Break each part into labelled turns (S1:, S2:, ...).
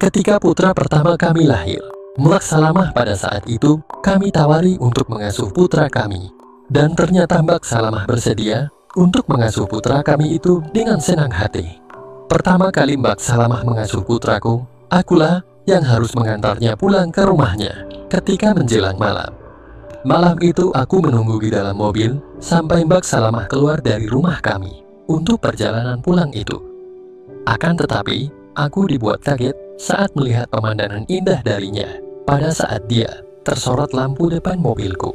S1: Ketika putra pertama kami lahir, Mbak Salamah pada saat itu kami tawari untuk mengasuh putra kami. Dan ternyata Mbak Salamah bersedia untuk mengasuh putra kami itu dengan senang hati. Pertama kali Mbak Salamah mengasuh putraku, akulah yang harus mengantarnya pulang ke rumahnya ketika menjelang malam. Malam itu aku menunggu di dalam mobil sampai Mbak Salamah keluar dari rumah kami untuk perjalanan pulang itu. Akan tetapi, aku dibuat kaget saat melihat pemandangan indah darinya pada saat dia tersorot lampu depan mobilku.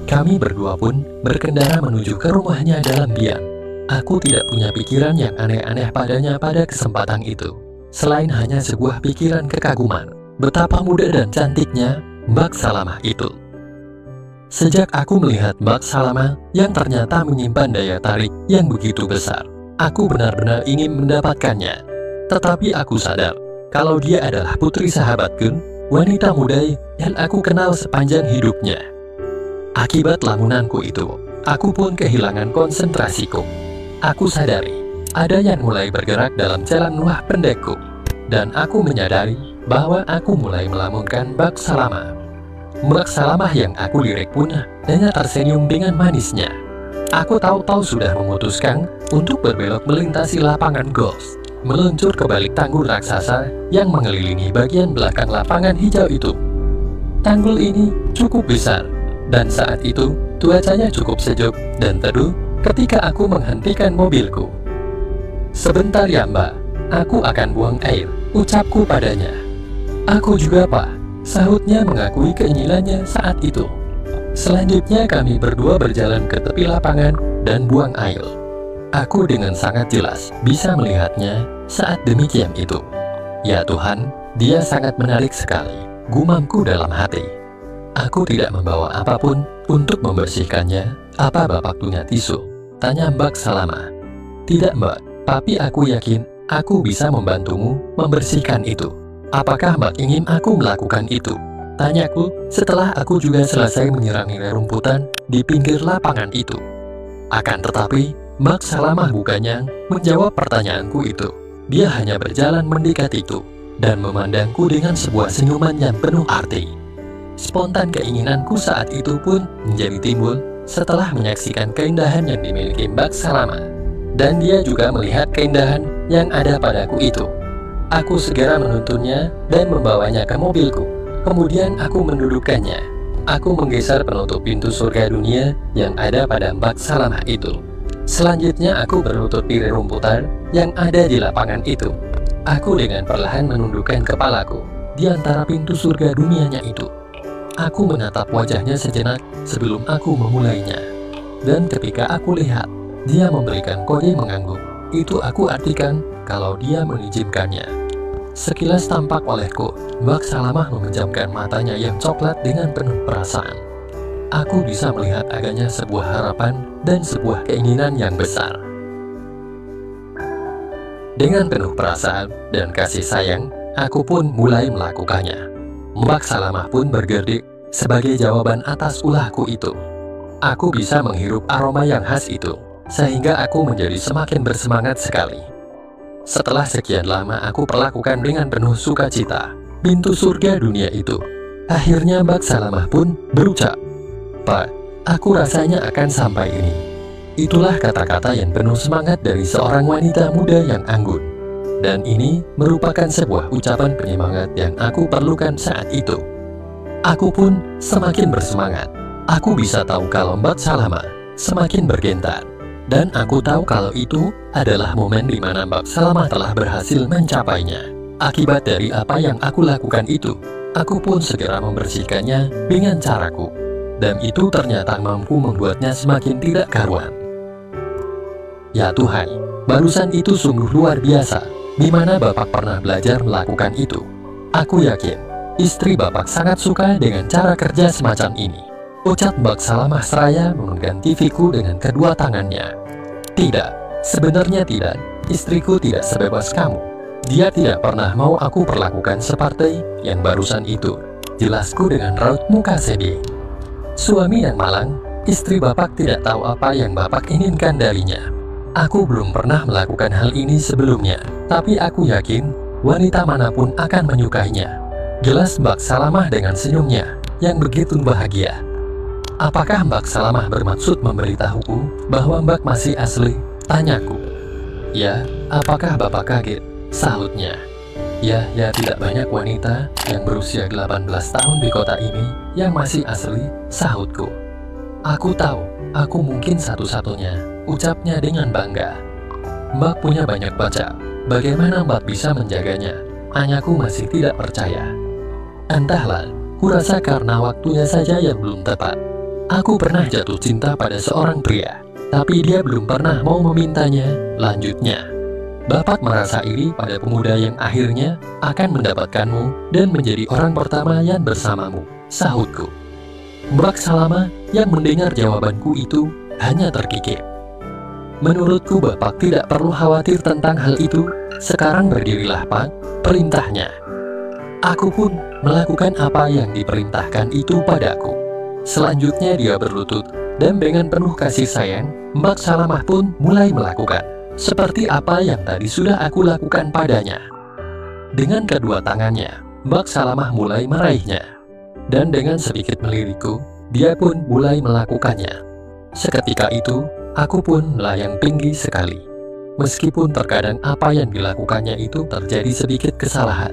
S1: Kami berdua pun berkendara menuju ke rumahnya dalam diam. Aku tidak punya pikiran yang aneh-aneh padanya pada kesempatan itu, selain hanya sebuah pikiran kekaguman betapa muda dan cantiknya Mbak Salamah itu. Sejak aku melihat Mbak Salamah yang ternyata menyimpan daya tarik yang begitu besar, aku benar-benar ingin mendapatkannya. Tetapi aku sadar kalau dia adalah putri sahabatku, wanita muda yang aku kenal sepanjang hidupnya. Akibat lamunanku itu, aku pun kehilangan konsentrasiku. Aku sadari ada yang mulai bergerak dalam jalan luah pendekku, dan aku menyadari bahwa aku mulai melamunkan Mbak Salamah. Mbak Salamah yang aku lirik pun hanya tersenyum dengan manisnya. Aku tahu-tahu sudah memutuskan untuk berbelok melintasi lapangan golf, meluncur ke balik tanggul raksasa yang mengelilingi bagian belakang lapangan hijau itu. Tanggul ini cukup besar, dan saat itu cuacanya cukup sejuk dan teduh ketika aku menghentikan mobilku. "Sebentar ya Mbak, aku akan buang air," ucapku padanya. "Aku juga Pak," sahutnya mengakui keinginannya saat itu. Selanjutnya kami berdua berjalan ke tepi lapangan dan buang air. Aku dengan sangat jelas bisa melihatnya saat demikian itu. Ya Tuhan, dia sangat menarik sekali, gumamku dalam hati. Aku tidak membawa apapun untuk membersihkannya. "Apa Bapak punya tisu?" tanya Mbak Salamah. "Tidak Mbak, tapi aku yakin aku bisa membantumu membersihkan itu. Apakah Mbak ingin aku melakukan itu?" tanyaku setelah aku juga selesai menyirangi rerumputan di pinggir lapangan itu. Akan tetapi, Mbak Salamah bukannya menjawab pertanyaanku itu. Dia hanya berjalan mendekatiku dan memandangku dengan sebuah senyuman yang penuh arti. Spontan keinginanku saat itu pun menjadi timbul setelah menyaksikan keindahan yang dimiliki Mbak Salamah. Dan dia juga melihat keindahan yang ada padaku itu. Aku segera menuntunnya dan membawanya ke mobilku. Kemudian aku mendudukkannya. Aku menggeser penutup pintu surga dunia yang ada pada Mbak Salamah itu. Selanjutnya aku berlutut di rerumputan yang ada di lapangan itu. Aku dengan perlahan menundukkan kepalaku di antara pintu surga dunianya itu. Aku menatap wajahnya sejenak sebelum aku memulainya. Dan ketika aku lihat dia memberikan kode mengangguk, itu aku artikan kalau dia mengizinkannya. Sekilas tampak olehku, Mbak Salamah memejamkan matanya yang coklat dengan penuh perasaan. Aku bisa melihat agaknya sebuah harapan dan sebuah keinginan yang besar. Dengan penuh perasaan dan kasih sayang, aku pun mulai melakukannya. Mbak Salamah pun bergerdik sebagai jawaban atas ulahku itu. Aku bisa menghirup aroma yang khas itu, sehingga aku menjadi semakin bersemangat sekali. Setelah sekian lama aku perlakukan dengan penuh sukacita pintu surga dunia itu, akhirnya Mbak Salamah pun berucap, "Pak, aku rasanya akan sampai ini." Itulah kata-kata yang penuh semangat dari seorang wanita muda yang anggun. Dan ini merupakan sebuah ucapan penyemangat yang aku perlukan saat itu. Aku pun semakin bersemangat. Aku bisa tahu kalau Mbak Salamah semakin bergentar. Dan aku tahu kalau itu adalah momen di mana Mbak Salamah telah berhasil mencapainya. Akibat dari apa yang aku lakukan itu, aku pun segera membersihkannya dengan caraku. Dan itu ternyata mampu membuatnya semakin tidak karuan. Ya Tuhan, barusan itu sungguh luar biasa. Di mana Bapak pernah belajar melakukan itu? Aku yakin istri Bapak sangat suka dengan cara kerja semacam ini, ucap Mbak Salamah seraya memegang TV-ku dengan kedua tangannya. "Tidak, sebenarnya tidak. Istriku tidak sebebas kamu. Dia tidak pernah mau aku perlakukan seperti yang barusan itu," jelasku dengan raut muka sedih. "Suami yang malang, istri Bapak tidak tahu apa yang Bapak inginkan darinya. Aku belum pernah melakukan hal ini sebelumnya, tapi aku yakin wanita manapun akan menyukainya. Jelas Mbak Salamah dengan senyumnya yang begitu bahagia. Apakah Mbak Salamah bermaksud memberitahuku bahwa Mbak masih asli? Tanyaku. Ya, apakah Bapak kaget? Sahutnya. Ya, tidak banyak wanita yang berusia 18 tahun di kota ini yang masih asli, sahutku. Aku tahu, aku mungkin satu-satunya, ucapnya dengan bangga. Mbak punya banyak baca, bagaimana Mbak bisa menjaganya? Tanyaku masih tidak percaya. Entahlah, kurasa karena waktunya saja yang belum tepat. Aku pernah jatuh cinta pada seorang pria, tapi dia belum pernah mau memintanya. Lanjutnya, Bapak merasa iri pada pemuda yang akhirnya akan mendapatkanmu dan menjadi orang pertama yang bersamamu, sahutku. Mbak Salamah yang mendengar jawabanku itu hanya terkikir. Menurutku Bapak tidak perlu khawatir tentang hal itu. Sekarang berdirilah Pak, perintahnya. Aku pun melakukan apa yang diperintahkan itu padaku. Selanjutnya dia berlutut, dan dengan penuh kasih sayang, Mbak Salamah pun mulai melakukan seperti apa yang tadi sudah aku lakukan padanya. Dengan kedua tangannya, Mbak Salamah mulai meraihnya, dan dengan sedikit melirikku, dia pun mulai melakukannya. Seketika itu, aku pun melayang tinggi sekali. Meskipun terkadang apa yang dilakukannya itu terjadi sedikit kesalahan.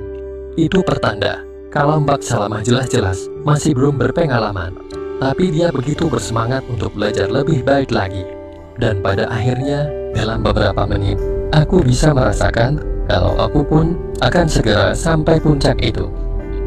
S1: Itu pertanda kalau Mbak Salamah jelas-jelas masih belum berpengalaman. Tapi dia begitu bersemangat untuk belajar lebih baik lagi. Dan pada akhirnya, dalam beberapa menit, aku bisa merasakan kalau aku pun akan segera sampai puncak itu.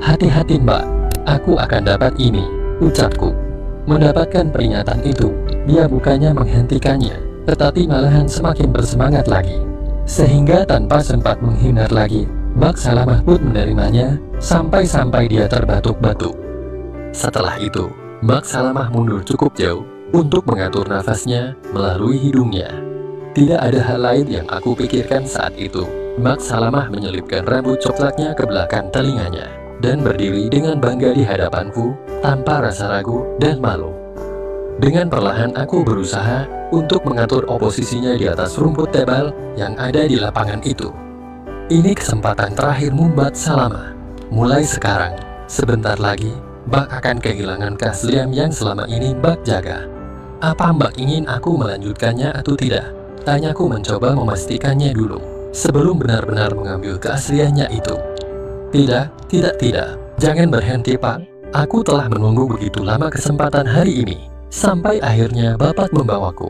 S1: Hati-hati Mbak, aku akan dapat ini, ucapku. Mendapatkan peringatan itu, dia bukannya menghentikannya, tetapi malahan semakin bersemangat lagi. Sehingga tanpa sempat menghindar lagi, Mbak Salamah pun menerimanya, sampai-sampai dia terbatuk-batuk. Setelah itu, Mbak Salamah mundur cukup jauh untuk mengatur nafasnya melalui hidungnya. Tidak ada hal lain yang aku pikirkan saat itu. Mbak Salamah menyelipkan rambut coklatnya ke belakang telinganya dan berdiri dengan bangga di hadapanku tanpa rasa ragu dan malu. Dengan perlahan aku berusaha untuk mengatur oposisinya di atas rumput tebal yang ada di lapangan itu. Ini kesempatan terakhirmu Mbak Salamah. Mulai sekarang, sebentar lagi, Mbak akan kehilangan keaslian yang selama ini Mbak jaga. Apa Mbak ingin aku melanjutkannya atau tidak? Tanyaku mencoba memastikannya dulu, sebelum benar-benar mengambil keasliannya itu. Tidak. Jangan berhenti Pak. Aku telah menunggu begitu lama kesempatan hari ini, sampai akhirnya Bapak membawaku.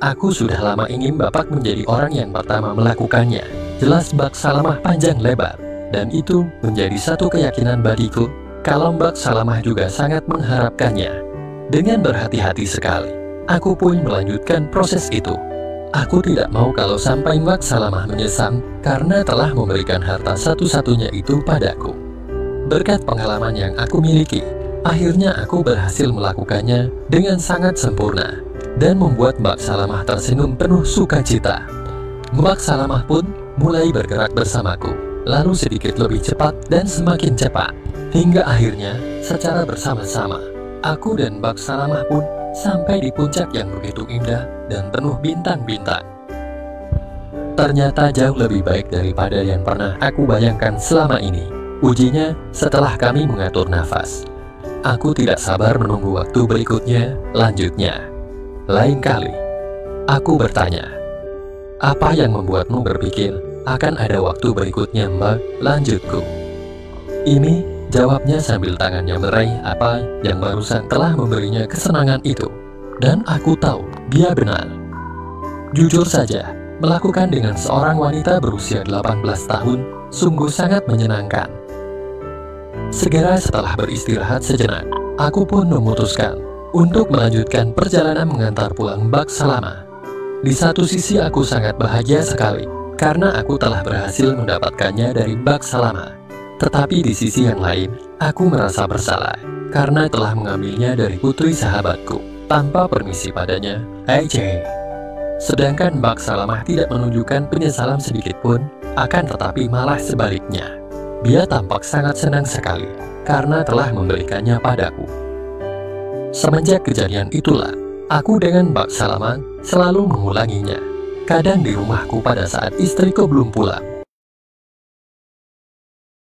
S1: Aku sudah lama ingin Bapak menjadi orang yang pertama melakukannya. Jelas Mbak Salamah panjang lebar, dan itu menjadi satu keyakinan bagiku kalau Mbak Salamah juga sangat mengharapkannya. Dengan berhati-hati sekali, aku pun melanjutkan proses itu. Aku tidak mau kalau sampai Mbak Salamah menyesal karena telah memberikan harta satu-satunya itu padaku. Berkat pengalaman yang aku miliki, akhirnya aku berhasil melakukannya dengan sangat sempurna dan membuat Mbak Salamah tersenyum penuh sukacita. Mbak Salamah pun mulai bergerak bersamaku, lalu sedikit lebih cepat dan semakin cepat, hingga akhirnya secara bersama-sama, aku dan Mbak Salamah pun sampai di puncak yang begitu indah dan penuh bintang-bintang. Ternyata jauh lebih baik daripada yang pernah aku bayangkan selama ini. Ujinya setelah kami mengatur nafas. Aku tidak sabar menunggu waktu berikutnya, lanjutnya. Lain kali, aku bertanya, apa yang membuatmu berpikir akan ada waktu berikutnya Mbak? Lanjutku. Ini jawabnya sambil tangannya meraih apa yang barusan telah memberinya kesenangan itu. Dan aku tahu dia benar. Jujur saja, melakukan dengan seorang wanita berusia 18 tahun sungguh sangat menyenangkan. Segera setelah beristirahat sejenak, aku pun memutuskan untuk melanjutkan perjalanan mengantar pulang Mbak Salamah. Di satu sisi aku sangat bahagia sekali karena aku telah berhasil mendapatkannya dari Mbak Salamah. Tetapi di sisi yang lain, aku merasa bersalah karena telah mengambilnya dari putri sahabatku tanpa permisi padanya. Sedangkan Mbak Salamah tidak menunjukkan penyesalan sedikit pun, akan tetapi malah sebaliknya. Dia tampak sangat senang sekali karena telah memberikannya padaku. Semenjak kejadian itulah, aku dengan Mbak Salamah selalu mengulanginya. Kadang di rumahku pada saat istriku belum pulang,